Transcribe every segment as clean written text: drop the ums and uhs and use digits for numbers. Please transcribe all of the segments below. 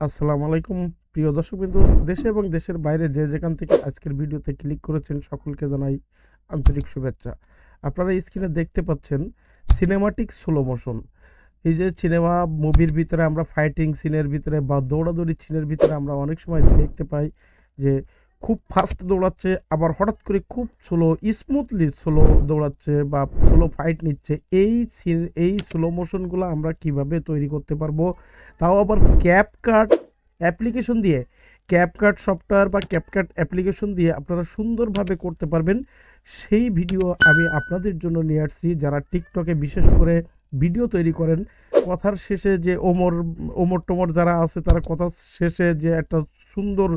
আসসালামু আলাইকুম প্রিয় দর্শকবৃন্দ, দেশে এবং দেশের বাইরে যে যেখান থেকে আজকের ভিডিওতে ক্লিক করেছেন সকলকে জানাই আন্তরিক শুভেচ্ছা। আপনারা স্ক্রিনে দেখতে পাচ্ছেন সিনেমাটিক স্লো মোশন। এই যে সিনেমা মুভির ভিতরে আমরা ফাইটিং সিনের ভিতরে বা দৌড়াদৌড়ি সিনের ভিতরে আমরা অনেক সময় দেখতে পাই যে খুব ফাস্ট দৌড়াচ্ছে, আবার হঠাৎ করে খুব স্লো স্মুথলি স্লো দৌড়াচ্ছে বা স্লো ফাইট নিচ্ছে। এই স্লো মোশনগুলো আমরা কিভাবে তৈরি করতে পারবো, তাও আবার ক্যাপকাট অ্যাপ্লিকেশন দিয়ে, ক্যাপকাট সফটওয়্যার বা ক্যাপকাট অ্যাপ্লিকেশন দিয়ে আপনারা সুন্দরভাবে করতে পারবেন, সেই ভিডিও আমি আপনাদের জন্য নিয়ে আসছি। যারা টিকটকে বিশেষ করে ভিডিও তৈরি করেন, কথার শেষে যে ওমর ওমর টোমর যারা আছে তারা কথার শেষে যে একটা সুন্দর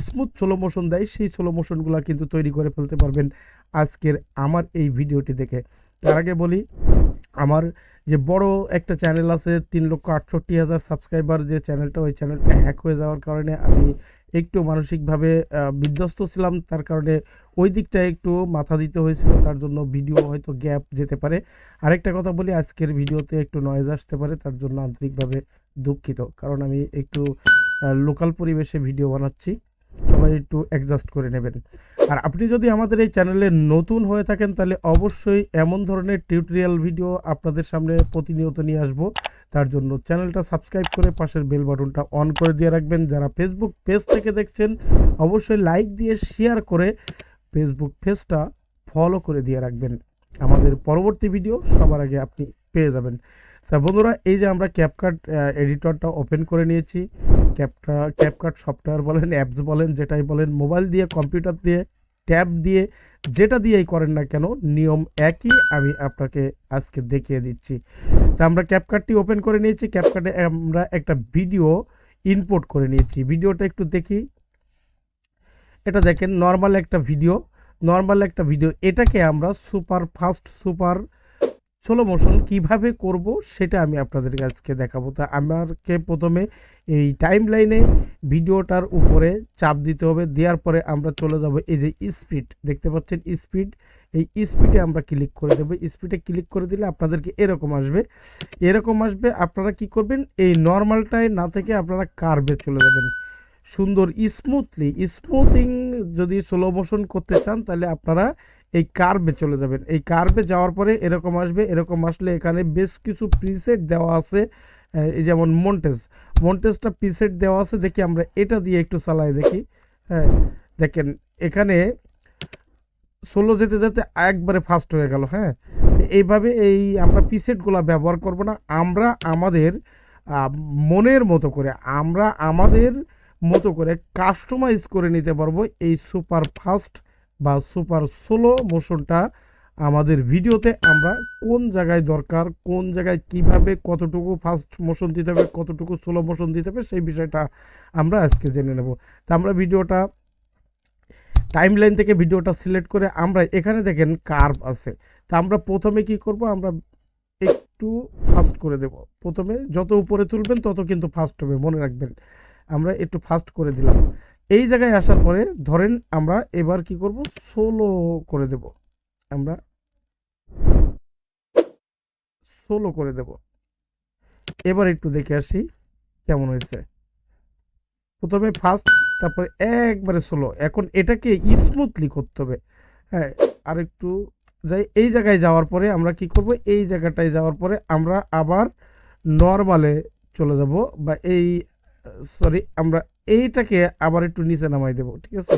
স্মুথ স্লো মোশন দেয়, সেই স্লো মোশনগুলো কিন্তু তৈরি করে ফেলতে পারবেন আজকের আমার এই ভিডিওটি দেখে। তার আগে বলি, আমার যে বড় একটা চ্যানেল আছে 3,68,000 সাবস্ক্রাইবার, যে চ্যানেলটা, ওই চ্যানেলটা হ্যাক হয়ে যাওয়ার কারণে আমি একটু মানসিকভাবে বিধ্বস্ত ছিলাম। তার কারণে ওই দিকটা একটু মাথা দিতে হয়েছিল, তার জন্য ভিডিও হয়তো গ্যাপ যেতে পারে। আরেকটা কথা বলি, আজকের ভিডিওতে একটু নয়েজ আসতে পারে, তার জন্য আন্তরিকভাবে দুঃখিত, কারণ আমি একটু লোকাল পরিবেশে ভিডিও বানাচ্ছি, সবাই একটু অ্যাডজাস্ট করে নেবেন। আর আপনি যদি আমাদের এই চ্যানেলে নতুন হয়ে থাকেন তাহলে অবশ্যই এমন ধরনের টিউটোরিয়াল ভিডিও আপনাদের সামনে প্রতিনিয়ত নিয়ে আসব। তার জন্য চ্যানেলটা সাবস্ক্রাইব করে পাশের বেল বাটনটা অন করে দিয়ে রাখবেন। যারা ফেসবুক পেজ থেকে দেখছেন অবশ্যই লাইক দিয়ে শেয়ার করে ফেসবুক পেজটা ফলো করে দিয়ে রাখবেন, আমাদের পরবর্তী ভিডিও সবার আগে আপনি পেয়ে যাবেন। তা বন্ধুরা, এই যে আমরা ক্যাপকাট এডিটরটা ওপেন করে নিয়েছি। ক্যাপকাট সফটওয়্যার বলেন, অ্যাপস বলেন, যেটাই বলেন, মোবাইল দিয়ে, কম্পিউটার দিয়ে, ট্যাব দিয়ে, যেটা দিয়েই করেন না কেন, নিয়ম একই, আমি আপনাকে আজকে দেখিয়ে দিচ্ছি। তা আমরা ক্যাপকাটটি ওপেন করে নিয়েছি। ক্যাপকাটে আমরা একটা ভিডিও ইনপুট করে নিয়েছি। ভিডিওটা একটু দেখি। এটা দেখেন, নর্মাল একটা ভিডিও। এটাকে আমরা super fast, super slow motion কিভাবে করব সেটা আমি আপনাদের আজকে দেখাবো। তা আমাকে প্রথমে এই টাইম লাইনে ভিডিওটার উপরে চাপ দিতে হবে। দেওয়ার পরে আমরা চলে যাব এই যে স্পিড দেখতে পাচ্ছেন, স্পিড, এই স্পিডে আমরা ক্লিক করে দেবো। স্পিডে ক্লিক করে দিলে আপনাদেরকে এরকম আসবে। আপনারা কি করবেন, এই নর্মালটায় না থেকে আপনারা কার্ভে চলে যাবেন। সুন্দর স্মুথিং যদি স্লো মোশন করতে চান তাহলে আপনারা এই কার্ভে চলে যাবেন। এই কার্ভে যাওয়ার পরে এরকম আসবে। এরকম আসলে এখানে বেশ কিছু প্রিসেট দেওয়া আছে, এই যেমন মন্টেজটা প্রিসেট দেওয়া আছে। দেখি আমরা এটা দিয়ে একটু চালাই দেখি। হ্যাঁ, দেখেন এখানে স্লো যেতে যেতে একবারে ফাস্ট হয়ে গেল। হ্যাঁ, এইভাবে আমরা প্রিসেটগুলো ব্যবহার করব না, আমরা আমাদের মনের মতো করে, কাস্টমাইজ করে নিতে পারবো এই সুপার ফাস্ট বা সুপার স্লো মোশনটা। আমাদের ভিডিওতে আমরা কোন জায়গায় দরকার, কোন জায়গায় কিভাবে, কতটুকু ফাস্ট মোশন দিতে হবে, কতটুকু স্লো মোশন দিতে হবে, সেই বিষয়টা আমরা আজকে জেনে নেব। তা আমরা ভিডিওটা টাইমলাইন থেকে ভিডিওটা সিলেক্ট করে আমরা এখানে দেখেন কার্ভ আছে। তা আমরা প্রথমে কি করব, আমরা একটু ফাস্ট করে দেব। প্রথমে যত উপরে তুলবেন তত কিন্তু ফাস্ট হবে, মনে রাখবেন। আমরা একটু ফাস্ট করে দিলাম। এই জায়গায় আসার পরে ধরেন আমরা এবার কি করব, স্লো করে দেব। আমরা স্লো করে দেব। এবার একটু দেখে আসি কেমন হয়েছে। প্রথমে ফাস্ট, তারপরে একবারে স্লো। এখন এটাকে স্মুথলি করতে হবে। হ্যাঁ, আর একটু যাই। এই জায়গায় যাওয়ার পরে আমরা কি করব, এই জায়গাটায় যাওয়ার পরে আমরা আবার নর্মালে চলে যাব, বা আমরা এইটাকে আবার একটু নিচে নামাই দেব, ঠিক আছে,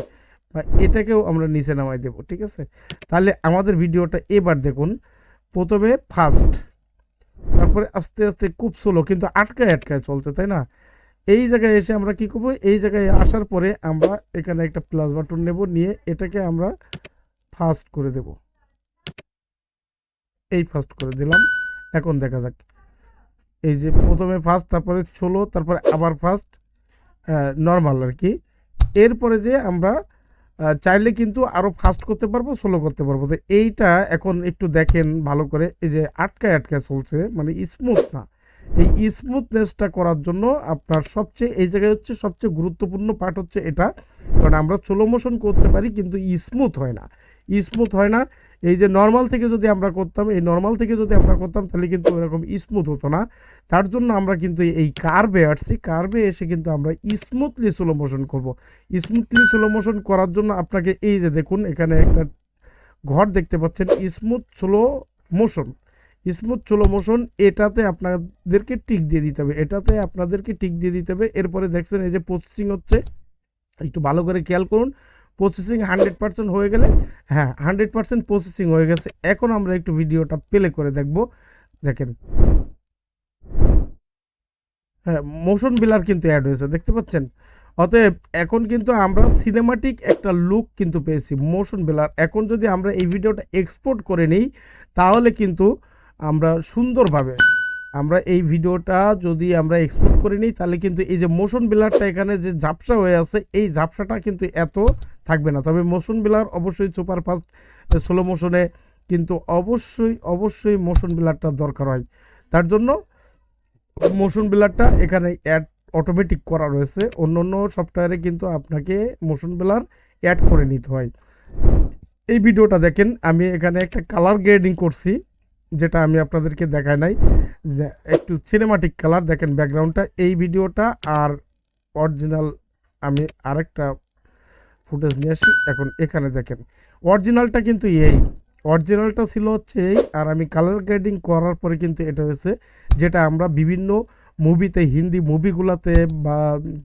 বা এটাকেও আমরা নিচে নামাই দেব, ঠিক আছে। তাহলে আমাদের ভিডিওটা এবার দেখুন, প্রথমে ফাস্ট, তারপরে আস্তে আস্তে খুব স্লো, কিন্তু আটকায় চলছে, তাই না। এই জায়গায় এসে আমরা কি করব, এই জায়গায় আসার পরে আমরা এখানে একটা প্লাস বাটন নেব, নিয়ে এটাকে আমরা ফাস্ট করে দেব। এই ফাস্ট করে দিলাম। এখন দেখা যাক, এই যে প্রথমে ফাস্ট, তারপরে স্লো, তারপরে আবার ফাস্ট, নর্মাল আর কি। এরপরে যে আমরা চাইলে কিন্তু আরও ফাস্ট করতে পারবো, স্লো করতে পারবো। তো এইটা এখন একটু দেখেন ভালো করে, এই যে আটকায় চলছে, মানে স্মুথ না। এই স্মুথনেসটা করার জন্য আপনার এই জায়গায় হচ্ছে সবচেয়ে গুরুত্বপূর্ণ পার্ট হচ্ছে এটা, কারণ আমরা স্লো মোশন করতে পারি কিন্তু স্মুথ হয় না। এই যে নর্মাল থেকে যদি আমরা করতাম, এই নর্মাল থেকে যদি আমরা করতাম তাহলে কিন্তু এরকম স্মুথ হতো না। তার জন্য আমরা কিন্তু এই কার্ভে আসছি, কার্ভে এসে কিন্তু আমরা স্মুথলি স্লো মোশন করব। স্মুথলি স্লো মোশন করার জন্য আপনাকে এই যে দেখুন এখানে একটা ঘর দেখতে পাচ্ছেন, smooth slow motion. Smooth slow motion এটাতে আপনাদেরকে টিক দিয়ে দিতে হবে, এটাতে আপনাদেরকে টিক দিয়ে দিতে হবে। এরপরে দেখছেন এই যে প্রসেসিং হচ্ছে, একটু ভালো করে খেয়াল করুন। প্রসেসিং 100% হয়ে গেলে, হ্যাঁ 100% প্রসেসিং হয়ে গেছে। এখন আমরা একটু ভিডিওটা প্লে করে দেখব। দেখেন, হ্যাঁ মোশন ব্লার কিন্তু অ্যাড হয়েছে, দেখতে পাচ্ছেন। অতএব এখন কিন্তু আমরা সিনেমাটিক একটা লুক কিন্তু পেয়েছি মোশন ব্লার। এখন যদি আমরা এই ভিডিওটা এক্সপোর্ট করে নিই তাহলে কিন্তু আমরা সুন্দরভাবে, আমরা এই ভিডিওটা যদি আমরা এক্সপোর্ট করে নিই তাহলে কিন্তু এই যে মোশন ব্লারটা এখানে যে ঝাপসা হয়ে আছে, এই ঝাপসাটা কিন্তু এত থাকবে না। তবে মোশন ব্লার অবশ্যই সুপার ফাস্ট স্লো মোশনে কিন্তু অবশ্যই মোশন ব্লারটা দরকার হয়। তার জন্য মোশন ব্লারটা এখানে অ্যাড অটোমেটিক করা রয়েছে। অন্য সফটওয়্যারে কিন্তু আপনাকে মোশন ব্লার অ্যাড করে নিতে হয়। এই ভিডিওটা দেখেন, আমি এখানে একটা কালার গ্রেডিং করছি, যেটা আমি আপনাদেরকে দেখাই নাই, যে একটু সিনেমাটিক কালার দেখেন ব্যাকগ্রাউন্ডটা। এই ভিডিওটা আর অরিজিনাল, আমি আরেকটা ফুটেজ নিয়ে আসি। এখন এখানে দেখেন অরিজিনালটা কিন্তু অরিজিনালটা ছিল হচ্ছে এই, আর আমি কালার গ্রেডিং করার পরে কিন্তু এটা হয়েছে, যেটা আমরা বিভিন্ন মুভিতে, হিন্দি মুভিগুলোতে বা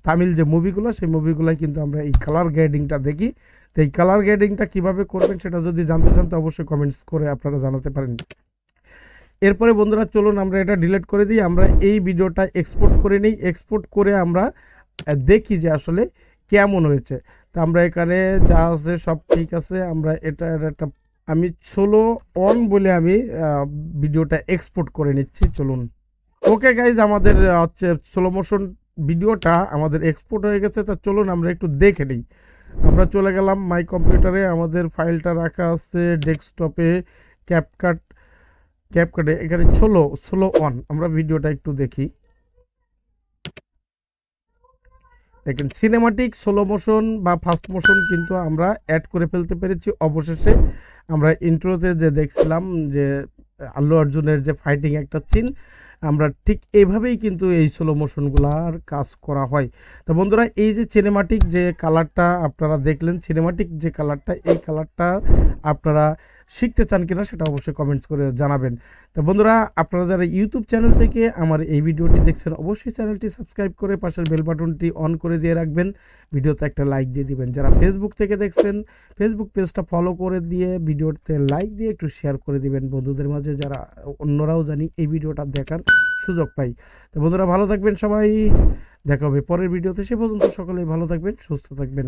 তামিল যে মুভিগুলো, সেই মুভিগুলোয় কিন্তু আমরা এই কালার গ্রেডিংটা দেখি। তো এই কালার গ্রেডিংটা কীভাবে করবেন সেটা যদি জানতে চান তো অবশ্যই কমেন্টস করে আপনারা জানাতে পারেন। এরপরে বন্ধুরা চলুন আমরা এটা ডিলিট করে দিই, আমরা এই ভিডিওটা এক্সপোর্ট করে নিই। এক্সপোর্ট করে আমরা দেখি যে আসলে কেমন হয়েছে। তো আমরা এখানে যা আছে সব ঠিক আছে। আমরা এটা একটা, আমি স্লো অন বলে আমি ভিডিওটা এক্সপোর্ট করে নিচ্ছি, চলুন। ওকে গাইজ, আমাদের হচ্ছে স্লো মোশন ভিডিওটা আমাদের এক্সপোর্ট হয়ে গেছে। তা চলুন আমরা একটু দেখে নিই। আমরা চলে গেলাম মাই কম্পিউটারে, আমাদের ফাইলটা রাখা আছে ডেস্কটপে, ক্যাপকাটে। এখানে স্লো অন, আমরা ভিডিওটা একটু দেখি। দেখেন সিনেমাটিক স্লো মোশন বা ফাস্ট মোশন কিন্তু আমরা অ্যাড করে ফেলতে পেরেছি অবশেষে। আমরা ইন্ট্রোতে যে দেখছিলাম যে আল্লু অর্জুনের যে ফাইটিং একটা সিন, আমরা ঠিক এইভাবেই কিন্তু এই স্লো মোশনগুলার কাজ করা হয়। তো বন্ধুরা এই যে সিনেমাটিক যে কালারটা আপনারা দেখলেন, সিনেমাটিক যে কালারটা, এই কালারটা আপনারা শিখতে চান কিনা সেটা অবশ্যই কমেন্টস করে জানাবেন। তো বন্ধুরা আপনারা যারা ইউটিউব চ্যানেল থেকে আমার এই ভিডিওটি দেখছেন অবশ্যই চ্যানেলটি সাবস্ক্রাইব করে পাশের বেল বাটনটি অন করে দিয়ে রাখবেন, ভিডিওতে একটা লাইক দিয়ে দিবেন। যারা ফেসবুক থেকে দেখছেন ফেসবুক পেজটা ফলো করে দিয়ে ভিডিওতে লাইক দিয়ে একটু শেয়ার করে দিবেন বন্ধুদের মাঝে, যারা অন্যরাও জানি এই ভিডিওটা দেখার সুযোগ পাই। তো বন্ধুরা ভালো থাকবেন সবাই, দেখা হবে পরের ভিডিওতে। সে পর্যন্ত সকলেই ভালো থাকবেন, সুস্থ থাকবেন।